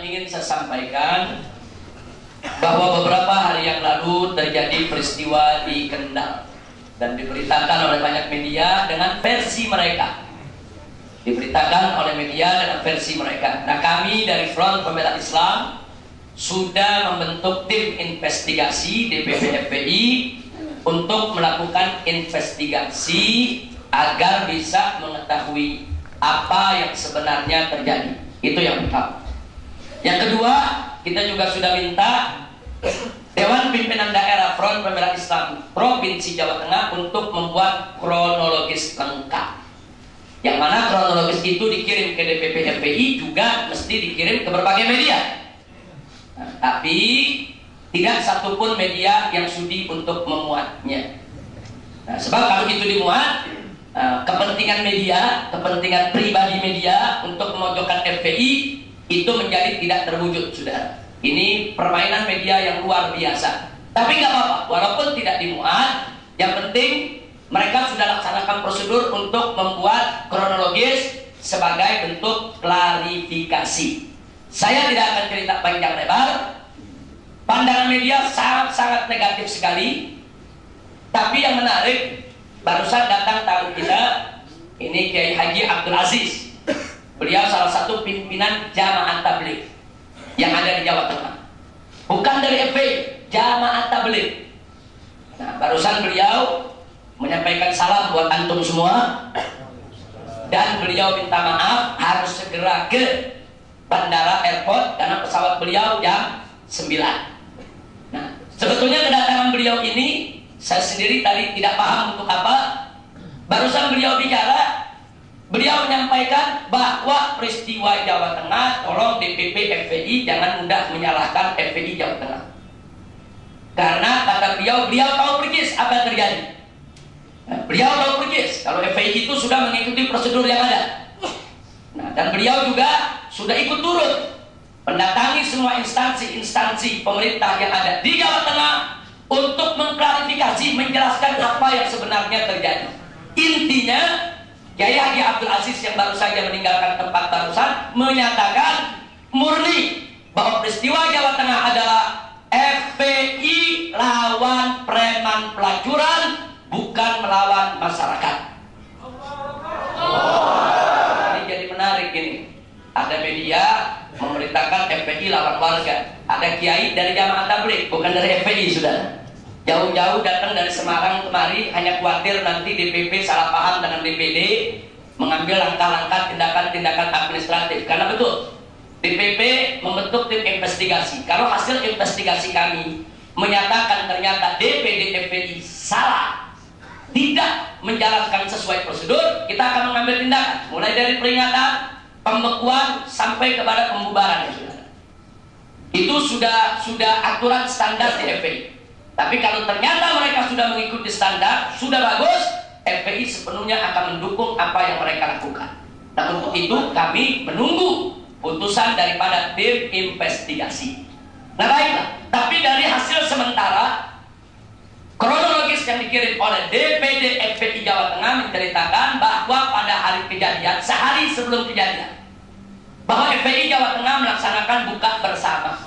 yang ingin saya sampaikan bahwa beberapa hari yang lalu terjadi peristiwa di Kendal dan diberitakan oleh banyak media dengan versi mereka. Diberitakan oleh media dengan versi mereka. Nah, kami dari Front Pembela Islam sudah membentuk tim investigasi DPP FPI untuk melakukan investigasi agar bisa mengetahui apa yang sebenarnya terjadi. Itu yang pertama. Yang kedua, kita juga sudah minta Dewan Pimpinan Daerah Front Pembela Islam Provinsi Jawa Tengah untuk membuat kronologis lengkap. Yang mana kronologis itu dikirim ke DPP FPI juga mesti dikirim ke berbagai media. Nah, tapi tidak satupun media yang sudi untuk memuatnya. Nah, sebab kalau itu dimuat, kepentingan media, kepentingan pribadi media untuk memojokkan FPI itu menjadi tidak terwujud, saudara. Ini permainan media yang luar biasa. Tapi nggak apa-apa, walaupun tidak dimuat, yang penting mereka sudah laksanakan prosedur untuk membuat kronologis sebagai bentuk klarifikasi. Saya tidak akan cerita panjang lebar. Pandangan media sangat-sangat negatif sekali. Tapi yang menarik, barusan datang tamu kita, ini Kiai Haji Abdul Aziz. Beliau salah satu pimpinan Jamaah Tabligh yang ada di Jawa Tengah. Bukan dari FPI, Jamaah Tabligh. Nah, barusan beliau menyampaikan salam buat antum semua. Dan beliau minta maaf harus segera ke bandara airport karena pesawat beliau jam 9. Nah, sebetulnya kedatangan beliau ini saya sendiri tadi tidak paham untuk apa. Barusan beliau bicara, beliau menyampaikan bahwa peristiwa Jawa Tengah, tolong DPP FPI jangan mudah menyalahkan FPI Jawa Tengah. Karena kata beliau tahu persis apa yang terjadi. Nah, beliau tahu persis kalau FPI itu sudah mengikuti prosedur yang ada. Nah, dan beliau juga sudah ikut turun mendatangi semua instansi pemerintah yang ada di Jawa Tengah untuk mengklarifikasi, menjelaskan apa yang sebenarnya terjadi. Intinya, Kiai Haji Abdul Aziz yang baru saja meninggalkan tempat barusan menyatakan murni bahwa peristiwa Jawa Tengah adalah FPI lawan preman pelacuran, bukan melawan masyarakat. Ini jadi menarik ini. Ada media memberitakan FPI lawan warga. Ada kiai dari Jamaah Tabligh, bukan dari FPI, saudara. Jauh-jauh datang dari Semarang kemari hanya khawatir nanti DPP salah paham dengan DPD, mengambil langkah-langkah tindakan-tindakan administratif. Karena betul, DPP membentuk tim investigasi. Kalau hasil investigasi kami menyatakan ternyata DPD FPI salah, tidak menjalankan sesuai prosedur, kita akan mengambil tindakan. Mulai dari peringatan, pembekuan, sampai kepada pembubaran. Itu sudah aturan standar di FPI. Tapi kalau ternyata mereka sudah mengikuti standar, sudah bagus, FPI sepenuhnya akan mendukung apa yang mereka lakukan. Nah, untuk itu kami menunggu putusan daripada tim investigasi. Nah, baiklah. Tapi dari hasil sementara, kronologis yang dikirim oleh DPD FPI Jawa Tengah menceritakan bahwa pada hari kejadian, sehari sebelum kejadian, bahwa FPI Jawa Tengah melaksanakan buka bersama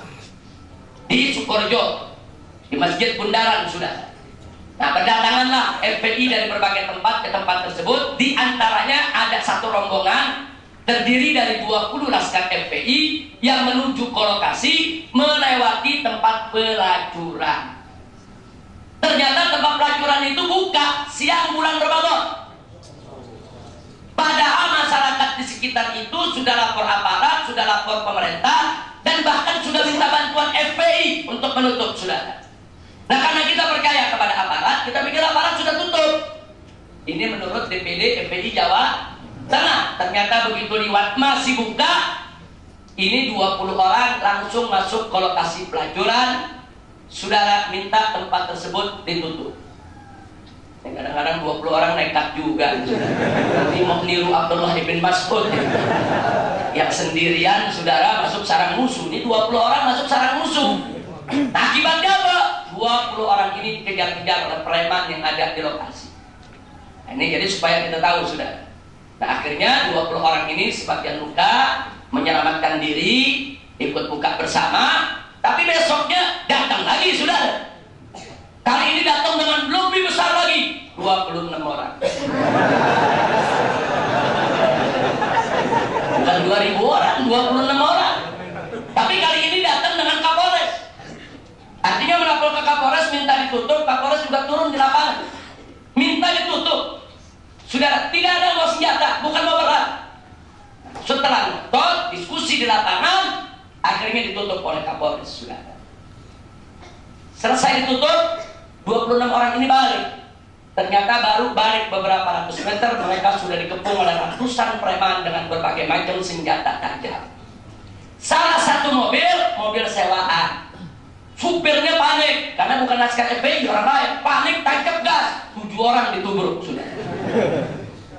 di Sukorejo, di Masjid Bundaran, sudah. Nah, berdatanganlah FPI dari berbagai tempat ke tempat tersebut. Di antaranya ada satu rombongan terdiri dari 20 laskar FPI yang menuju ke lokasi melewati tempat pelacuran. Ternyata tempat pelacuran itu buka siang bulan Ramadan. Padahal masyarakat di sekitar itu sudah lapor aparat, sudah lapor pemerintah, dan bahkan sudah minta bantuan FPI untuk menutup, saudara. Nah, karena kita percaya kepada aparat, kita pikir aparat sudah tutup. Ini menurut DPD FPI Jawa Tengah. Ternyata begitu liwat masih buka. Ini 20 orang langsung masuk ke lokasi pelacuran. Saudara minta tempat tersebut ditutup. Kadang-kadang 20 orang nekat juga. Nanti mau niru Abdullah ibn Mas'ud yang sendirian, saudara, masuk sarang musuh. Ini 20 orang masuk sarang musuh. Nah, akibatnya apa? 20 orang ini dikejar-kejar oleh preman yang ada di lokasi. Nah, ini jadi supaya kita tahu, saudara. Nah, akhirnya 20 orang ini sebagian luka, menyelamatkan diri, ikut buka bersama, tapi besoknya datang lagi, saudara. Kali ini datang dengan lebih besar lagi, 26 orang. Bukan 2000 orang, 26 orang. Tapi kali ini datang dengan Kapolres. Artinya melapor ke Kapolres, minta ditutup. Kapolres juga turun di lapangan, minta ditutup. Sudah tidak ada bawa senjata, bukan bawa berat. Setelah ngotot, diskusi di lapangan, akhirnya ditutup oleh Kapolres. Sudah selesai ditutup, 26 orang ini balik. Ternyata baru balik beberapa ratus meter, mereka sudah dikepung oleh ratusan preman dengan berbagai macam senjata tajam. Salah satu mobil sewaan. Supirnya panik, karena bukan laskar FPI, orang lain. Panik, tancap gas, 7 orang ditubruk. Sudah.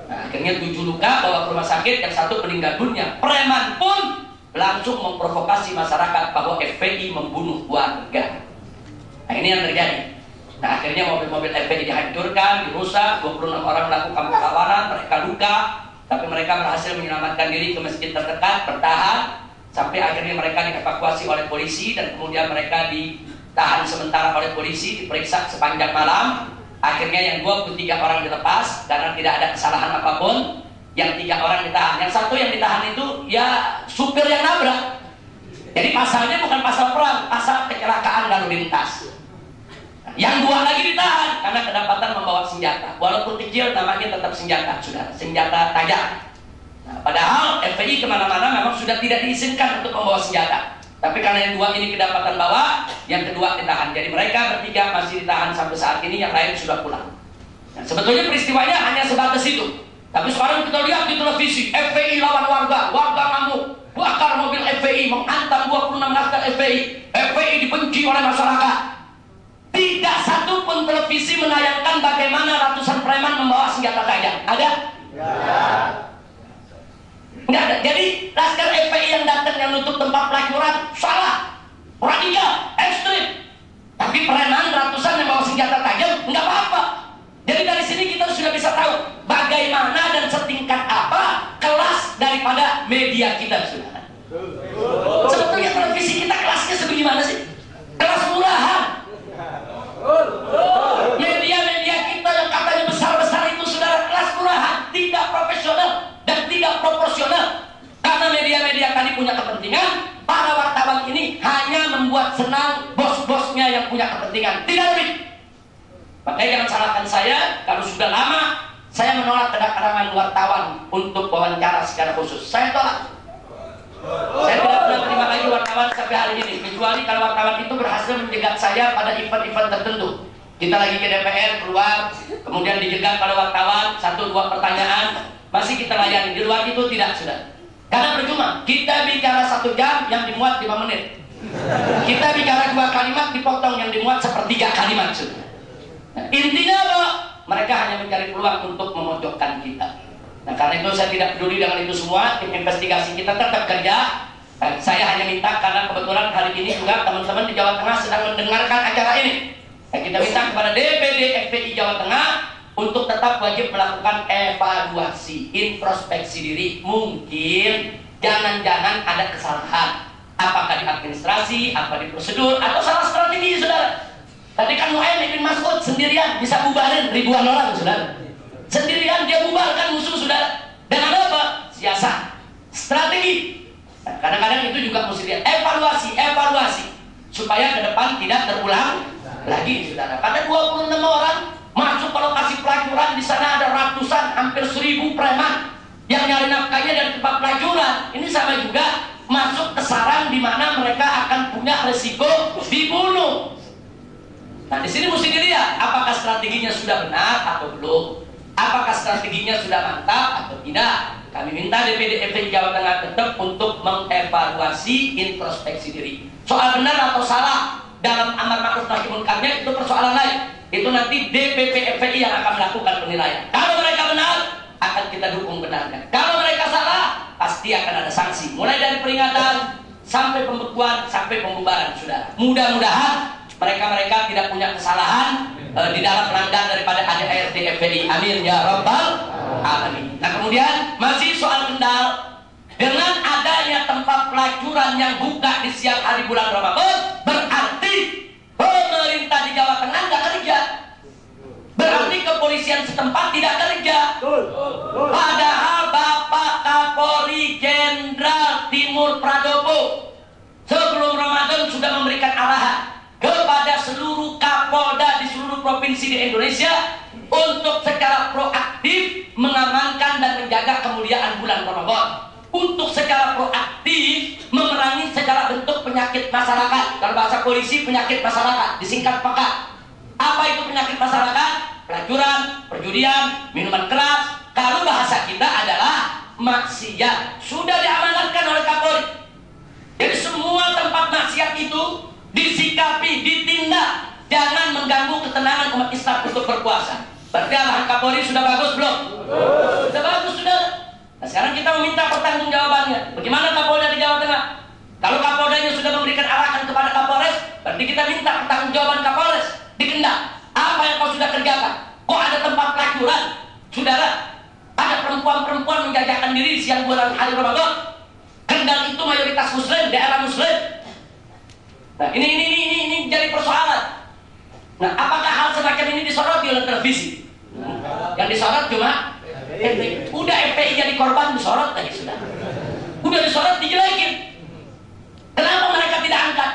Nah, akhirnya 7 luka, bawa ke rumah sakit, yang 1 meninggal dunia. Preman pun langsung memprovokasi masyarakat bahwa FPI membunuh warga. Nah, ini yang terjadi. Nah, akhirnya mobil-mobil FPI dihancurkan, dirusak, 26 orang melakukan perlawanan, mereka luka, tapi mereka berhasil menyelamatkan diri ke masjid terdekat, bertahan, sampai akhirnya mereka dievakuasi oleh polisi, dan kemudian mereka ditahan sementara oleh polisi, diperiksa sepanjang malam. Akhirnya yang 23 orang dilepas, karena tidak ada kesalahan apapun. Yang 3 orang ditahan, yang 1 yang ditahan itu ya supir yang nabrak. Jadi pasalnya bukan pasal perang, pasal kecelakaan lalu lintas. Yang 2 lagi ditahan karena kedapatan membawa senjata, walaupun kecil namanya tetap senjata, saudara, senjata tajam. Nah, padahal FPI kemana-mana memang sudah tidak diizinkan untuk membawa senjata, tapi karena yang 2 ini kedapatan bawa, yang kedua ditahan. Jadi mereka bertiga masih ditahan sampai saat ini, yang lain sudah pulang. Nah, sebetulnya peristiwanya hanya sebatas itu, tapi sekarang kita lihat di televisi, FPI lawan warga, warga ngamuk, bakar mobil FPI, menghantam 26 laskar FPI, FPI dibenci oleh masyarakat. Tidak satu pun televisi menayangkan bagaimana ratusan preman membawa senjata tajam. Ada? Nggak ada. Jadi laskar FPI yang datang yang nutup tempat pelacuran salah, radikal, ekstrim. Tapi preman ratusan yang bawa senjata tajam nggak apa-apa. Jadi dari sini kita sudah bisa tahu bagaimana dan setingkat apa kelas daripada media kita, saudara. Sebetulnya televisi kita kelasnya sebagaimana sih? Kelas murahan. Media-media kita yang katanya besar-besar itu, saudara, kelas murahan, tidak profesional dan tidak proporsional. Karena media-media tadi punya kepentingan, para wartawan ini hanya membuat senang bos-bosnya yang punya kepentingan, tidak lebih. Makanya jangan salahkan saya kalau sudah lama saya menolak kedatangan wartawan untuk wawancara secara khusus. Saya tolak. Saya tidak pernah terima lagi wartawan sampai hari ini, kecuali kalau wartawan itu berhasil menjegat saya pada event-event tertentu. Kita lagi ke DPR, keluar, kemudian dijegat pada wartawan, 1-2 pertanyaan, masih kita layani. Di luar itu tidak, sudah. Karena percuma, kita bicara 1 jam yang dimuat 5 menit. Kita bicara 2 kalimat dipotong yang dimuat sepertiga kalimat, sudah. Nah, intinya apa? Mereka hanya mencari peluang untuk memojokkan kita. Nah, karena itu saya tidak peduli dengan itu semua. Tim investigasi kita tetap kerja. Saya hanya minta, karena kebetulan hari ini juga teman-teman di Jawa Tengah sedang mendengarkan acara ini. Kita minta kepada DPD FPI Jawa Tengah untuk tetap wajib melakukan evaluasi, introspeksi diri. Mungkin jangan-jangan ada kesalahan, apakah di administrasi, apa di prosedur, atau salah strategi, saudara. Tadi kan Nuaim bin Mas'ud sendirian bisa bubarin ribuan orang, saudara. Sendirian dia bubarkan musuh, saudara. Dengan apa? Siasat, strategi. Nah, kadang-kadang itu juga mesti lihat evaluasi supaya ke depan tidak terulang lagi, saudara. Pada 26 orang masuk ke lokasi pelacuran, di sana ada ratusan, hampir 1000 preman yang nyari nafkahnya dari tempat pelacuran. Ini sama juga masuk ke sarang di mana mereka akan punya resiko dibunuh. Nah, di sini mesti dilihat apakah strateginya sudah benar atau belum. Apakah strateginya sudah mantap atau tidak. Kami minta DPD FPI Jawa Tengah tetap untuk mengevaluasi, introspeksi diri. Soal benar atau salah dalam amar ma'ruf nahi munkarnya itu persoalan lain. Itu nanti DPP FPI yang akan melakukan penilaian. Kalau mereka benar, akan kita dukung benarnya. Kalau mereka salah, pasti akan ada sanksi. Mulai dari peringatan sampai pembekuan sampai pembubaran, saudara. Mudah-mudahan mereka tidak punya kesalahan di dalam pelanggan daripada ADART FPI. Amin ya rabbal alamin. Nah, kemudian masih soal Kendal. Dengan adanya tempat pelacuran yang buka di siang hari bulan Ramadan, berarti pemerintah di Jawa Tengah nggak kerja. Berarti kepolisian setempat tidak kerja. Padahal Bapak Kapolri Jenderal Timur Pradopo sebelum Ramadan sudah memberikan arahan kepada seluruh Kapolda di seluruh provinsi di Indonesia untuk secara proaktif mengamankan dan menjaga kemuliaan bulan Ramadan, untuk secara proaktif memerangi segala bentuk penyakit masyarakat. Dalam bahasa polisi, penyakit masyarakat disingkat PAKA. Apa itu penyakit masyarakat? Pelacuran, perjudian, minuman keras. Kalau bahasa kita adalah maksiat. Sudah diamanatkan oleh Kapolri. Jadi semua tempat maksiat itu disikapi, ditindak. Jangan mengganggu ketenangan umat Islam untuk berpuasa. Berarti arahan Kapolri sudah bagus belum? Sudah bagus, sudah. Nah, sekarang kita meminta pertanggungjawabannya. Bagaimana Kapolda di Jawa Tengah? Kalau Kapoldanya sudah memberikan arahan kepada Kapolres, berarti kita minta pertanggungjawaban Kapolres di Kendal. Apa yang kau sudah kerjakan? Kok ada tempat pelacuran? Saudara, ada perempuan-perempuan menjajakan diri di siang bulan hari Ramadan. Kendal itu mayoritas Muslim, daerah Muslim. Nah, ini jadi persoalan. Nah, apakah hal semacam ini disoroti oleh televisi? Yang disorot cuma FPI. Udah FPI jadi korban disorot tadi sudah. Udah disorot dijelekin. Kenapa mereka tidak angkat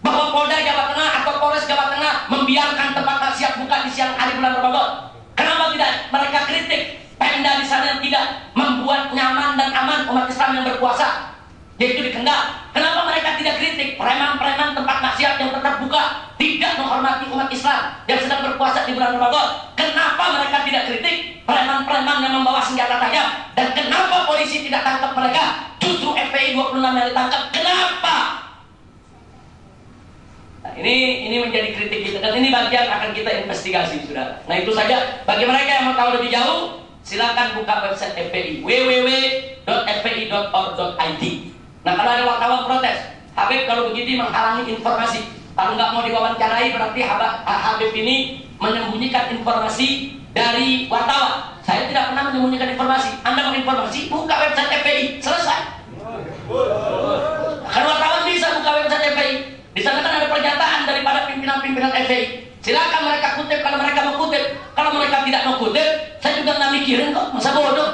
bahwa Polda Jawa Tengah atau Polres Jawa Tengah membiarkan tempat maksiat buka di siang hari bulan Ramadan? Kenapa tidak mereka kritik Pemda di sana yang tidak membuat nyaman dan aman umat Islam yang berpuasa, yaitu di Kendal? Kenapa mereka tidak kritik preman-preman tempat maksiat yang tetap buka, tidak menghormati umat Islam yang sedang berpuasa di bulan Ramadan? Kenapa mereka tidak kritik preman-preman yang membawa senjata tajam? Dan kenapa polisi tidak tangkap mereka? Justru FPI 26 yang ditangkap. Kenapa? Nah, ini menjadi kritik kita, dan ini bagian akan kita investigasi, saudara. Nah, itu saja. Bagi mereka yang mau tahu lebih jauh, silakan buka website FPI, www.fpi.org.id. Nah, kalau ada wartawan protes, Habib kalau begini menghalangi informasi. Kalau nggak mau diwawancarai, berarti Habib ini menyembunyikan informasi dari wartawan. Saya tidak pernah menyembunyikan informasi. Anda mau informasi, buka website FPI, selesai. Kalau wartawan bisa buka website FPI. Di sana kan ada pernyataan daripada pimpinan-pimpinan FPI. Silakan mereka kutip kalau mereka mau kutip. Kalau mereka tidak mau kutip, saya juga nggak mikirin kok, masa bodoh.